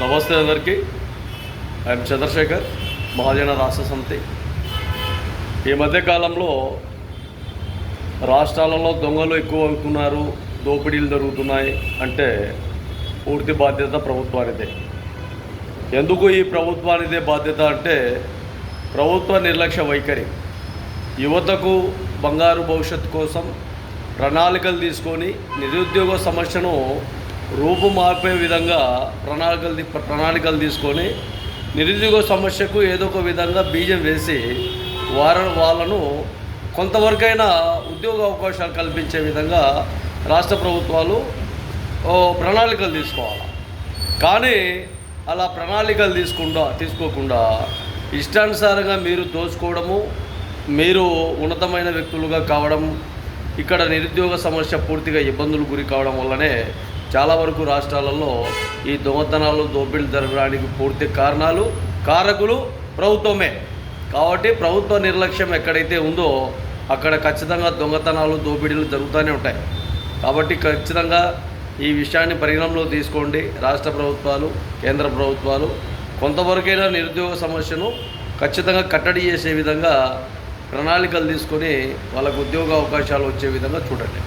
నమస్తే అందరికీ. ఐఎమ్ చంద్రశేఖర్, మహాజన రాష్ట్ర సమితి. ఈ మధ్యకాలంలో రాష్ట్రాలలో దొంగలు ఎక్కువ అవుతున్నారు, దోపిడీలు జరుగుతున్నాయి అంటే పూర్తి బాధ్యత ప్రభుత్వానిదే. ఎందుకు ఈ ప్రభుత్వానిదే బాధ్యత అంటే ప్రభుత్వ నిర్లక్ష్య వైఖరి. యువతకు బంగారు భవిష్యత్తు కోసం ప్రణాళికలు తీసుకొని నిరుద్యోగ సమస్యను రూపుమార్పే విధంగా ప్రణాళికలు తీసుకొని నిరుద్యోగ సమస్యకు ఏదో ఒక విధంగా బీజం వేసి వాళ్ళను కొంతవరకైనా ఉద్యోగ అవకాశాలు కల్పించే విధంగా రాష్ట్ర ప్రభుత్వాలు ప్రణాళికలు తీసుకోవాలి. కానీ అలా ప్రణాళికలు తీసుకోకుండా ఇష్టానుసారంగా మీరు దోచుకోవడము, మీరు ఉన్నతమైన వ్యక్తులుగా కావడం, ఇక్కడ నిరుద్యోగ సమస్య పూర్తిగా ఇబ్బందులు గురి కావడం వల్లనే చాలా వరకు రాష్ట్రాలలో ఈ దొంగతనాలు, దోపిడీలు జరగడానికి పూర్తి కారకులు ప్రభుత్వమే. కాబట్టి ప్రభుత్వ నిర్లక్ష్యం ఎక్కడైతే ఉందో అక్కడ ఖచ్చితంగా దొంగతనాలు, దోపిడీలు జరుగుతూనే ఉంటాయి. కాబట్టి ఖచ్చితంగా ఈ విషయాన్ని పరిగణనలో తీసుకోండి. రాష్ట్ర ప్రభుత్వాలు, కేంద్ర ప్రభుత్వాలు కొంతవరకైనా నిరుద్యోగ సమస్యను ఖచ్చితంగా కట్టడి చేసే విధంగా ప్రణాళికలు తీసుకొని వాళ్ళకు ఉద్యోగ అవకాశాలు వచ్చే విధంగా చూడండి.